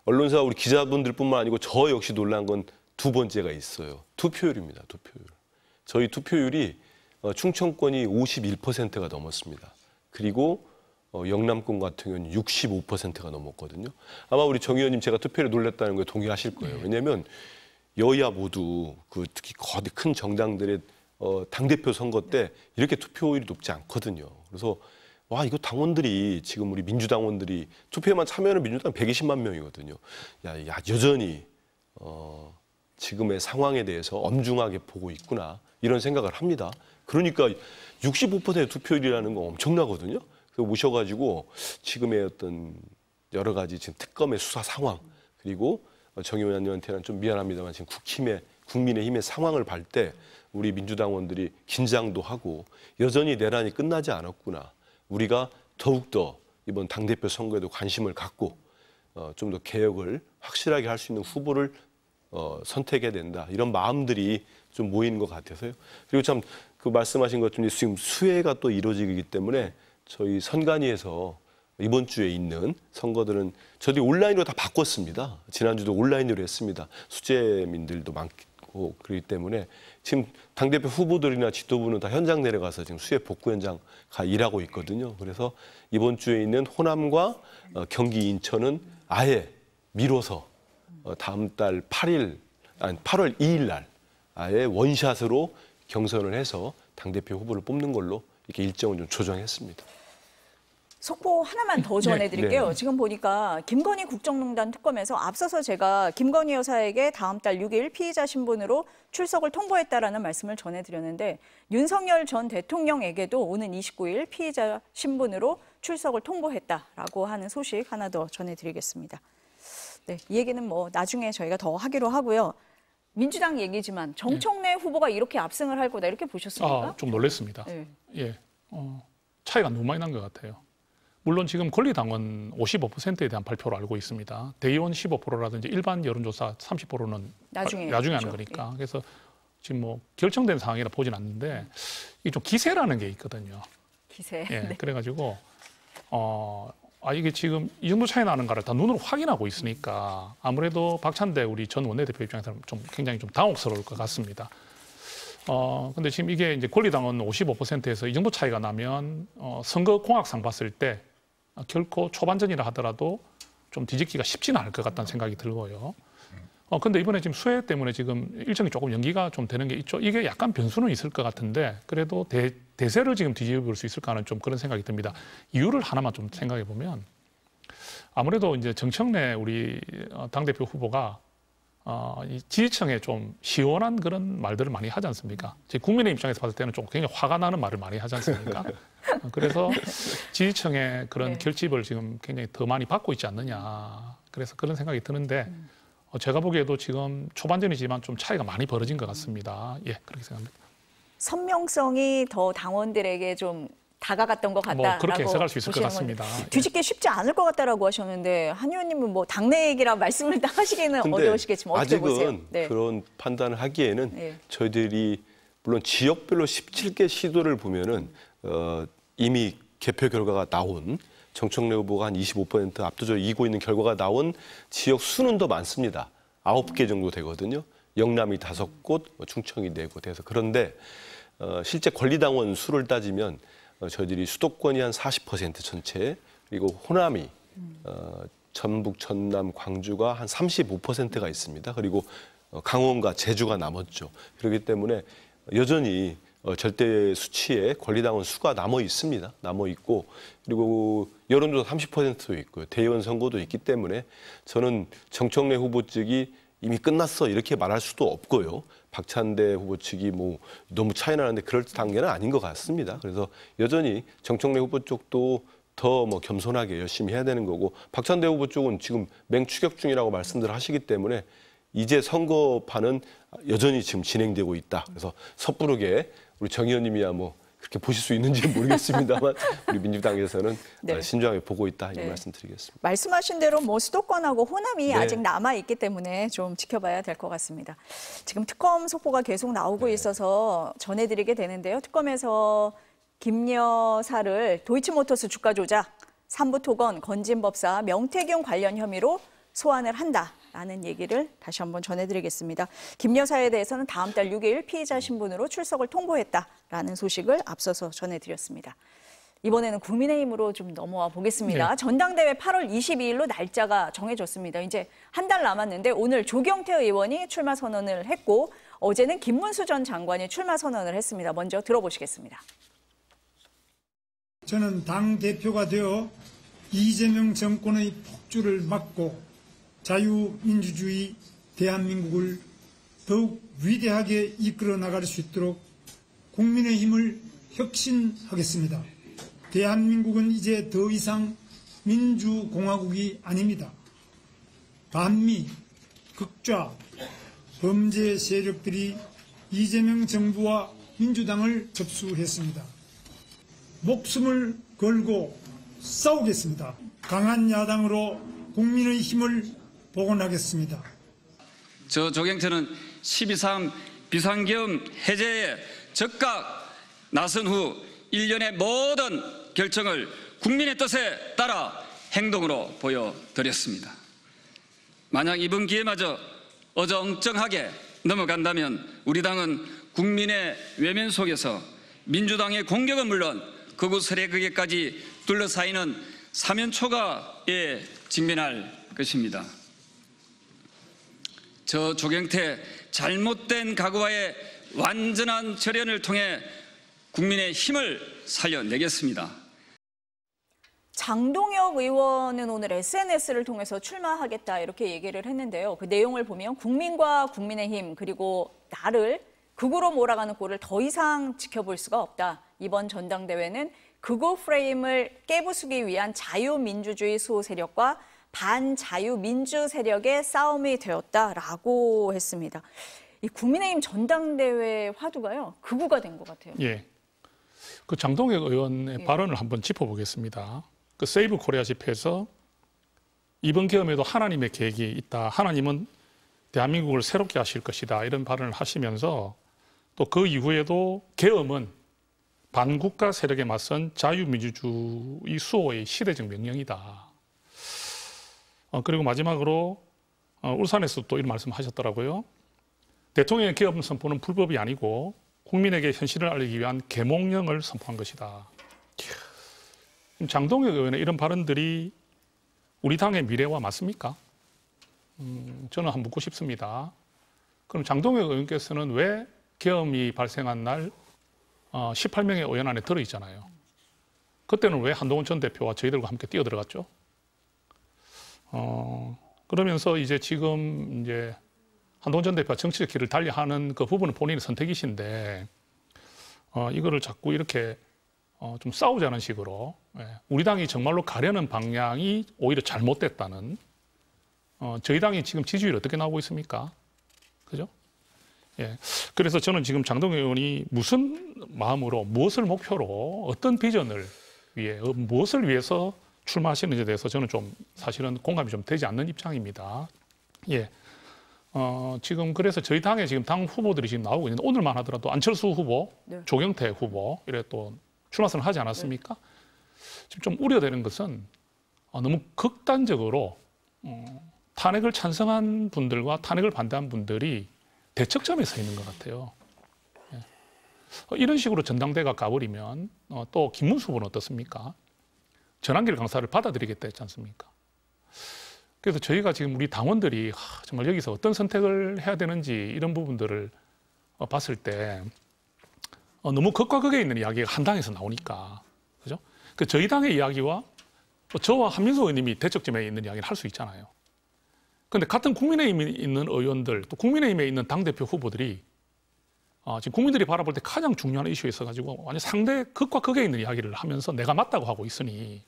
C: 언론사 우리 기자분들뿐만 아니고 저 역시 놀란 건 두 번째가 있어요. 투표율입니다. 투표율. 저희 투표율이 충청권이 51%가 넘었습니다. 그리고 영남권 같은 경우는 65%가 넘었거든요. 아마 우리 정 의원님 제가 투표율에 놀랐다는 거에 동의하실 거예요. 왜냐하면 여야 모두 특히 거대 큰 정당들의 당대표 선거 때 이렇게 투표율이 높지 않거든요. 그래서 와 이거 당원들이 지금 우리 민주당원들이 투표에만 참여하는 민주당 120만 명이거든요. 여전히 지금의 상황에 대해서 엄중하게 보고 있구나 이런 생각을 합니다. 그러니까 65%의 투표율이라는 건 엄청나거든요. 그래서 모셔가지고 지금의 어떤 여러 가지 지금 특검의 수사 상황 그리고 정 의원님한테는 좀 미안합니다만 지금 국민의힘의 상황을 볼 때 우리 민주당원들이 긴장도 하고 여전히 내란이 끝나지 않았구나. 우리가 더욱더 이번 당대표 선거에도 관심을 갖고 좀 더 개혁을 확실하게 할 수 있는 후보를 선택해야 된다. 이런 마음들이 좀 모이는 것 같아서요. 그리고 참 그 말씀하신 것처럼 지금 수혜가 또 이루어지기 때문에 저희 선관위에서 이번 주에 있는 선거들은 저희들이 온라인으로 다 바꿨습니다. 지난주도 온라인으로 했습니다. 수재민들도 많고 그렇기 때문에 지금 당대표 후보들이나 지도부는 다 현장 내려가서 지금 수해 복구 현장 가 일하고 있거든요. 그래서 이번 주에 있는 호남과 경기 인천은 아예 미뤄서 다음 달 8월 2일 날 아예 원샷으로 경선을 해서 당대표 후보를 뽑는 걸로 이렇게 일정을 좀 조정했습니다.
A: 속보 하나만 더 전해드릴게요.
C: 네.
A: 지금 보니까 김건희 국정농단 특검에서 앞서서 제가 김건희 여사에게 다음 달 6일 피의자 신분으로 출석을 통보했다라는 말씀을 전해드렸는데 윤석열 전 대통령에게도 오는 29일 피의자 신분으로 출석을 통보했다라고 하는 소식 하나 더 전해드리겠습니다. 네, 이 얘기는 뭐 나중에 저희가 더 하기로 하고요. 민주당 얘기지만 정청래 후보가 이렇게 압승을 할 거다 이렇게 보셨습니까?
B: 좀 놀랐습니다.
A: 네.
B: 예, 차이가 너무 많이 난 것 같아요. 물론 지금 권리당원 55%에 대한 발표로 알고 있습니다. 대의원 15%라든지 일반 여론조사 30%는 나중에 하는 거니까. 예. 그래서 지금 뭐 결정된 상황이라 보진 않는데 이게 좀 기세라는 게 있거든요.
A: 기세.
B: 예,
A: 네.
B: 그래가지고 이게 지금 이 정도 차이 나는가를 다 눈으로 확인하고 있으니까 아무래도 박찬대 우리 전 원내대표 입장에서는 좀 굉장히 좀 당혹스러울 것 같습니다. 근데 지금 이게 이제 권리당원 55%에서 이 정도 차이가 나면 선거 공학상 봤을 때 결코 초반전이라 하더라도 좀 뒤집기가 쉽지는 않을 것 같다는 생각이 들고요. 근데 이번에 지금 수해 때문에 지금 일정이 조금 연기가 좀 되는 게 있죠. 이게 약간 변수는 있을 것 같은데 그래도 대세를 지금 뒤집을 수 있을까 하는 좀 그런 생각이 듭니다. 이유를 하나만 좀 생각해 보면 아무래도 이제 정청래 우리 당대표 후보가 이 지지층에 좀 시원한 그런 말들을 많이 하지 않습니까? 제 국민의 입장에서 봤을 때는 좀 굉장히 화가 나는 말을 많이 하지 않습니까? 그래서 지지층의 그런
A: 네.
B: 결집을 지금 굉장히 더 많이 받고 있지 않느냐. 그래서 그런 생각이 드는데 제가 보기에도 지금 초반전이지만 좀 차이가 많이 벌어진 것 같습니다. 예, 그렇게 생각합니다.
A: 선명성이 더 당원들에게 좀 다가갔던 것 같다라고
B: 그렇게 해석할 수 있을 것
A: 보시는
B: 같습니다.
A: 건데, 뒤집기 쉽지 않을 것 같다라고 하셨는데 한 의원님은 뭐 당내 얘기라 말씀을 딱 하시기는 어려우시겠지만 어떻게 보세요?
C: 아직은
A: 네.
C: 그런 판단을 하기에는
A: 네.
C: 저희들이 물론 지역별로 17개 시도를 보면은 이미 개표 결과가 나온 정청래 후보가 한 25% 압도적으로 이기고 있는 결과가 나온 지역 수는 더 많습니다. 9개 정도 되거든요. 영남이 5곳, 충청이 4곳 해서. 그런데 실제 권리당원 수를 따지면 저희들이 수도권이 한 40% 전체, 그리고 호남이 전북, 전남, 광주가 한 35%가 있습니다. 그리고 강원과 제주가 남았죠. 그렇기 때문에 여전히 절대 수치에 권리당원 수가 남아 있습니다. 남아 있고, 그리고 여론조사 30%도 있고요. 대의원 선거도 있기 때문에 저는 정청래 후보 측이 이미 끝났어 이렇게 말할 수도 없고요. 박찬대 후보 측이 뭐 너무 차이 나는데 그럴 단계는 아닌 것 같습니다. 그래서 여전히 정청래 후보 쪽도 더 뭐 겸손하게 열심히 해야 되는 거고, 박찬대 후보 쪽은 지금 맹추격 중이라고 말씀들 하시기 때문에 이제 선거판은 여전히 지금 진행되고 있다. 그래서 섣부르게 우리 정 의원님이야 뭐 그렇게 보실 수 있는지 모르겠습니다만 우리 민주당에서는
A: 네.
C: 신중하게 보고 있다 이
A: 네.
C: 말씀드리겠습니다.
A: 말씀하신 대로 뭐 수도권하고 호남이
C: 네.
A: 아직 남아 있기 때문에 좀 지켜봐야 될 것 같습니다. 지금 특검 속보가 계속 나오고 있어서 전해드리게 되는데요. 특검에서 김 여사를 도이치모터스 주가 조작, 삼부토건, 건진법사, 명태균 관련 혐의로 소환을 한다라는 얘기를 다시 한번 전해드리겠습니다. 김 여사에 대해서는 다음 달 6일 피의자 신분으로 출석을 통보했다라는 소식을 앞서서 전해드렸습니다. 이번에는 국민의힘으로 좀 넘어와 보겠습니다.
B: 네.
A: 전당대회 8월 22일로 날짜가 정해졌습니다. 이제 한 달 남았는데 오늘 조경태 의원이 출마 선언을 했고 어제는 김문수 전 장관이 출마 선언을 했습니다. 먼저 들어보시겠습니다.
F: 저는 당대표가 되어 이재명 정권의 폭주를 막고 자유민주주의 대한민국을 더욱 위대하게 이끌어 나갈 수 있도록 국민의힘을 혁신하겠습니다. 대한민국은 이제 더 이상 민주공화국이 아닙니다. 반미, 극좌, 범죄 세력들이 이재명 정부와 민주당을 접수했습니다. 목숨을 걸고 싸우겠습니다. 강한 야당으로 국민의 힘을 복원하겠습니다.
G: 저 조경태는 12.3 비상계엄 해제에 적극 나선 후 일련의 모든 결정을 국민의 뜻에 따라 행동으로 보여드렸습니다. 만약 이번 기회마저 어정쩡하게 넘어간다면 우리 당은 국민의 외면 속에서 민주당의 공격은 물론 극우 세력에게까지 둘러싸이는 사면초가에 직면할 것입니다. 저 조경태 잘못된 각오와의 완전한 절연을 통해 국민의 힘을 살려내겠습니다.
A: 장동혁 의원은 오늘 SNS를 통해서 출마하겠다 이렇게 얘기를 했는데요. 그 내용을 보면 국민과 국민의힘 그리고 나를 극우로 몰아가는 꼴을 더 이상 지켜볼 수가 없다. 이번 전당대회는 극우 프레임을 깨부수기 위한 자유민주주의 수호 세력과 반자유민주 세력의 싸움이 되었다라고 했습니다. 이 국민의힘 전당대회 화두가요, 극우가 된 것 같아요.
B: 예. 그 장동혁 의원의 발언을 한번 짚어보겠습니다. 그 세이브 코리아 집회에서 이번 계엄에도 하나님의 계획이 있다. 하나님은 대한민국을 새롭게 하실 것이다. 이런 발언을 하시면서 또 그 이후에도 계엄은 반국가 세력에 맞선 자유민주주의 수호의 시대적 명령이다. 그리고 마지막으로 울산에서 또 이런 말씀하셨더라고요. 대통령의 개헌 선포는 불법이 아니고 국민에게 현실을 알리기 위한 계몽령을 선포한 것이다. 장동혁 의원의 이런 발언들이 우리 당의 미래와 맞습니까? 저는 한번 묻고 싶습니다. 그럼 장동혁 의원께서는 왜 계엄이 발생한 날 18명의 의원 안에 들어있잖아요. 그때는 왜 한동훈 전 대표와 저희들과 함께 뛰어들어갔죠? 그러면서 이제 지금 이제 한동훈 전 대표가 정치적 길을 달리하는 그 부분은 본인의 선택이신데 이거를 자꾸 이렇게 좀 싸우자는 식으로 우리 당이 정말로 가려는 방향이 오히려 잘못됐다는 저희 당이 지금 지지율이 어떻게 나오고 있습니까? 그죠? 예. 그래서 저는 지금 장동혁 의원이 무슨 마음으로 무엇을 목표로 어떤 비전을 위해 무엇을 위해서 출마하시는지에 대해서 저는 좀 사실은 공감이 좀 되지 않는 입장입니다. 예. 지금 그래서 저희 당에 지금 당 후보들이 지금 나오고 있는데 오늘만 하더라도 안철수 후보,
A: 네.
B: 조경태 후보 이래 또 출마 선언하지 않았습니까? 지금 좀 우려되는 것은 너무 극단적으로 탄핵을 찬성한 분들과 탄핵을 반대한 분들이 대척점에 서 있는 것 같아요. 예. 이런 식으로 전당대가 가버리면 또 김문수 후보는 어떻습니까? 전환길 강사를 받아들이겠다 했지 않습니까? 그래서 저희가 지금 우리 당원들이 정말 여기서 어떤 선택을 해야 되는지 이런 부분들을 봤을 때 너무 극과 극에 있는 이야기가 한 당에서 나오니까 그죠? 그 저희 당의 이야기와 저와 한민수 의원님이 대척점에 있는 이야기를 할 수 있잖아요. 그런데 같은 국민의힘에 있는 의원들 또 국민의힘에 있는 당대표 후보들이 지금 국민들이 바라볼 때 가장 중요한 이슈에 있어가지고 완전 상대 극과 극에 있는 이야기를 하면서 내가 맞다고 하고 있으니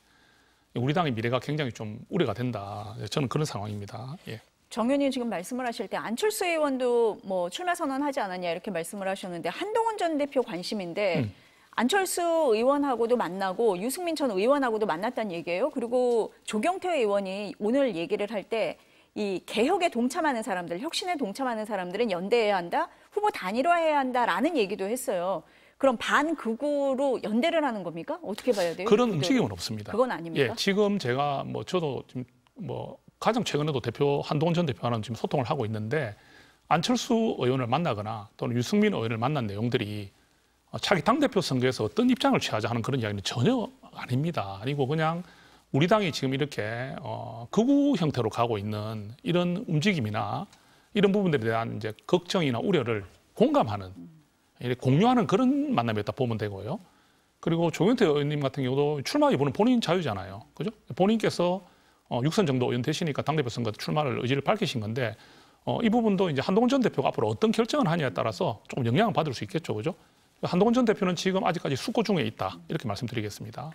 B: 우리 당의 미래가 굉장히 좀 우려가 된다. 저는 그런 상황입니다. 예.
A: 정 의원님 지금 말씀을 하실 때 안철수 의원도 뭐 출마 선언하지 않았냐 이렇게 말씀을 하셨는데 한동훈 전 대표 관심인데 안철수 의원하고도 만나고 유승민 전 의원하고도 만났다는 얘기예요. 그리고 조경태 의원이 오늘 얘기를 할 때 이 개혁에 동참하는 사람들, 혁신에 동참하는 사람들은 연대해야 한다, 후보 단일화해야 한다라는 얘기도 했어요. 그럼 반극우로 연대를 하는 겁니까? 어떻게 봐야 돼요?
B: 그런 움직임은 없습니다.
A: 그건 아닙니까?
B: 예, 지금 제가 저도 지금 가장 최근에도 한동훈 전 대표와는 지금 소통을 하고 있는데 안철수 의원을 만나거나 또는 유승민 의원을 만난 내용들이 차기 당대표 선거에서 어떤 입장을 취하자 하는 그런 이야기는 전혀 아닙니다. 아니고 그냥 우리 당이 지금 이렇게 극우 형태로 가고 있는 이런 움직임이나 이런 부분들에 대한 이제 걱정이나 우려를 공감하는 공유하는 그런 만남이었다 보면 되고요. 그리고 조경태 의원님 같은 경우도 출마 여부는 본인 자유잖아요. 그죠? 본인께서 6선 정도 의원 되시니까 당대표 선거 출마를 의지를 밝히신 건데 이 부분도 이제 한동훈 전 대표가 앞으로 어떤 결정을 하냐에 따라서 조금 영향을 받을 수 있겠죠. 그죠? 한동훈 전 대표는 지금 아직까지 숙고 중에 있다. 이렇게 말씀드리겠습니다.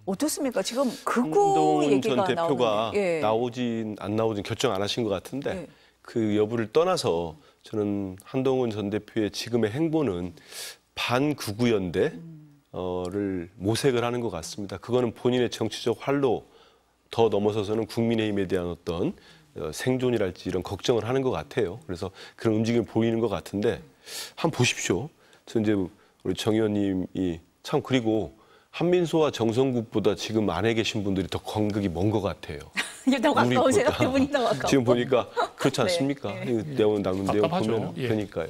A: 어떻습니까? 지금 극우
C: 한동훈
A: 얘기가
C: 전 대표가
A: 예.
C: 나오진 안 나오진 결정 안 하신 것 같은데
A: 예.
C: 그 여부를 떠나서 저는 한동훈 전 대표의 지금의 행보는 반극우 연대를 모색을 하는 것 같습니다. 그거는 본인의 정치적 활로 더 넘어서서는 국민의힘에 대한 어떤 생존이랄지 이런 걱정을 하는 것 같아요. 그래서 그런 움직임을 보이는 것 같은데 한번 보십시오. 저 이제 우리 정 의원님이 참 그리고 한민수와 정성국보다 지금 안에 계신 분들이 더 간극이 먼 것 같아요.
A: 이게 더 가까우세요? 이분이 더 가까워.
C: 지금 보니까 그렇지 않습니까?
A: 네.
C: 내용 나눈 내용 보면
B: 예.
C: 되니까요.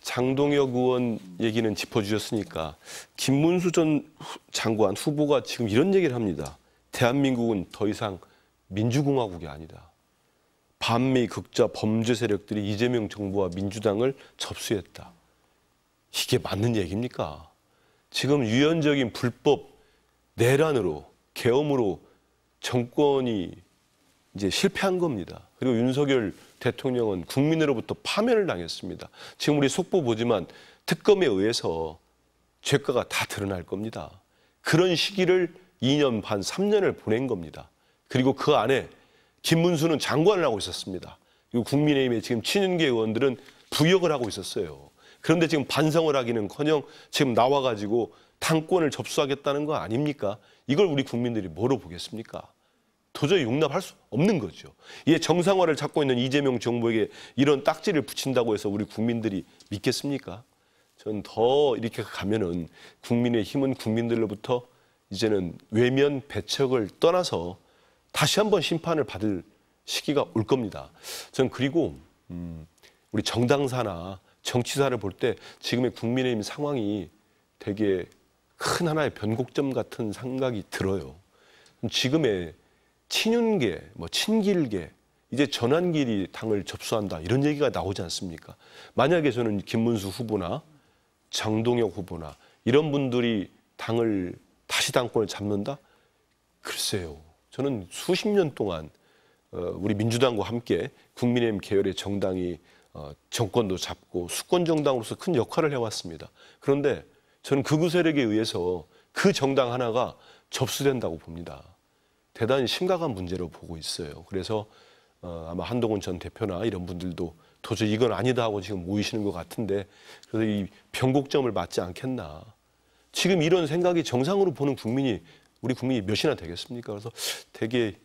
C: 장동혁 의원 얘기는 짚어주셨으니까 김문수 전 장관 후보가 지금 이런 얘기를 합니다. 대한민국은 더 이상 민주공화국이 아니다. 반미 극자 범죄 세력들이 이재명 정부와 민주당을 접수했다. 이게 맞는 얘기입니까? 지금 유연적인 불법 내란으로 계엄으로 정권이 이제 실패한 겁니다. 그리고 윤석열 대통령은 국민으로부터 파면을 당했습니다. 지금 우리 속보 보지만 특검에 의해서 죄가가 다 드러날 겁니다. 그런 시기를 2년 반, 3년을 보낸 겁니다. 그리고 그 안에 김문수는 장관을 하고 있었습니다. 그리고 국민의힘의 지금 친윤계 의원들은 부역을 하고 있었어요. 그런데 지금 반성을 하기는커녕 지금 나와가지고 당권을 접수하겠다는 거 아닙니까? 이걸 우리 국민들이 뭐로 보겠습니까? 도저히 용납할 수 없는 거죠. 이게 정상화를 찾고 있는 이재명 정부에게 이런 딱지를 붙인다고 해서 우리 국민들이 믿겠습니까? 전 더 이렇게 가면은 국민의힘은 국민들로부터 이제는 외면 배척을 떠나서 다시 한번 심판을 받을 시기가 올 겁니다. 전 그리고 우리 정당사나 정치사를 볼 때 지금의 국민의힘 상황이 되게 큰 하나의 변곡점 같은 생각이 들어요. 지금의 친윤계, 친길계, 이제 전환길이 당을 접수한다 이런 얘기가 나오지 않습니까? 만약에 저는 김문수 후보나 장동혁 후보나 이런 분들이 당을 다시 당권을 잡는다? 글쎄요. 저는 수십 년 동안 우리 민주당과 함께 국민의힘 계열의 정당이 정권도 잡고 수권 정당으로서 큰 역할을 해왔습니다. 그런데 저는 극우 세력에 의해서 그 정당 하나가 접수된다고 봅니다. 대단히 심각한 문제로 보고 있어요. 그래서 아마 한동훈 전 대표나 이런 분들도 도저히 이건 아니다 하고 지금 모이시는 것 같은데 그래서 이 변곡점을 맞지 않겠나. 지금 이런 생각이 정상으로 보는 국민이 우리 국민이 몇이나 되겠습니까? 그래서 되게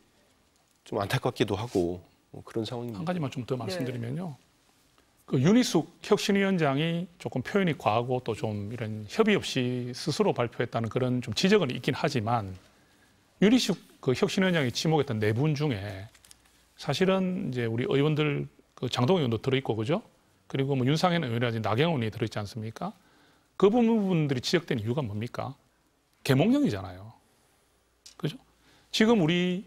C: 좀 안타깝기도 하고 그런 상황입니다.
B: 한 가지만 좀 더 말씀드리면요. 그 윤희숙 혁신위원장이 조금 표현이 과하고 또 좀 이런 협의 없이 스스로 발표했다는 그런 좀 지적은 있긴 하지만 윤희숙 그 혁신위원장이 지목했던 네 분 중에 사실은 이제 우리 의원들 그 장동영 의원도 들어있고 그죠? 그리고 뭐 윤상현 의원이라든지 나경원 의원이 들어있지 않습니까? 그 부분들이 지적된 이유가 뭡니까? 계몽령이잖아요. 그죠? 지금 우리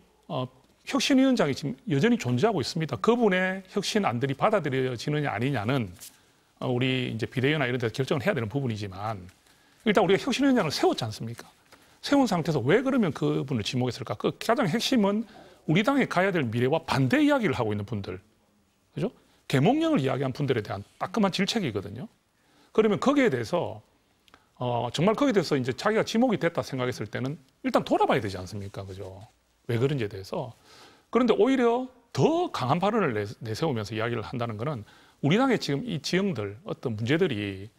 B: 혁신위원장이 지금 여전히 존재하고 있습니다. 그분의 혁신안들이 받아들여지느냐 아니냐는 우리 이제 비대위나 이런 데서 결정을 해야 되는 부분이지만 일단 우리가 혁신위원장을 세웠지 않습니까? 세운 상태에서 왜 그러면 그분을 지목했을까? 그 가장 핵심은 우리 당에 가야 될 미래와 반대 이야기를 하고 있는 분들. 그죠? 계몽령을 이야기한 분들에 대한 따끔한 질책이거든요. 그러면 거기에 대해서 정말 거기에 대해서 이제 자기가 지목이 됐다 생각했을 때는 일단 돌아봐야 되지 않습니까? 그죠? 왜 그런지에 대해서. 그런데 오히려 더 강한 발언을 내세우면서 이야기를 한다는 것은 우리 당의 지금 이 지형들 어떤 문제들이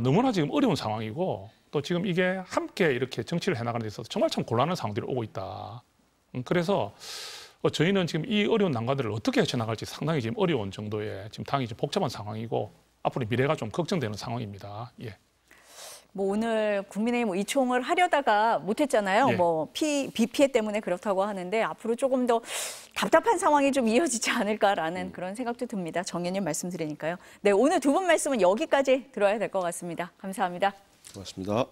B: 너무나 지금 어려운 상황이고 또 지금 이게 함께 이렇게 정치를 해나가는 데 있어서 정말 참 곤란한 상황들이 오고 있다. 그래서 저희는 지금 이 어려운 난관들을 어떻게 헤쳐나갈지 상당히 지금 어려운 정도의 지금 당이 좀 복잡한 상황이고 앞으로 미래가 좀 걱정되는 상황입니다. 예.
A: 뭐 오늘 국민의힘 의총을 하려다가 못했잖아요.
B: 예.
A: 비 피해 때문에 그렇다고 하는데 앞으로 조금 더 답답한 상황이 좀 이어지지 않을까라는 그런 생각도 듭니다. 정의님 말씀드리니까요. 네, 오늘 두 분 말씀은 여기까지 들어야 될 것 같습니다. 감사합니다.
C: 고맙습니다.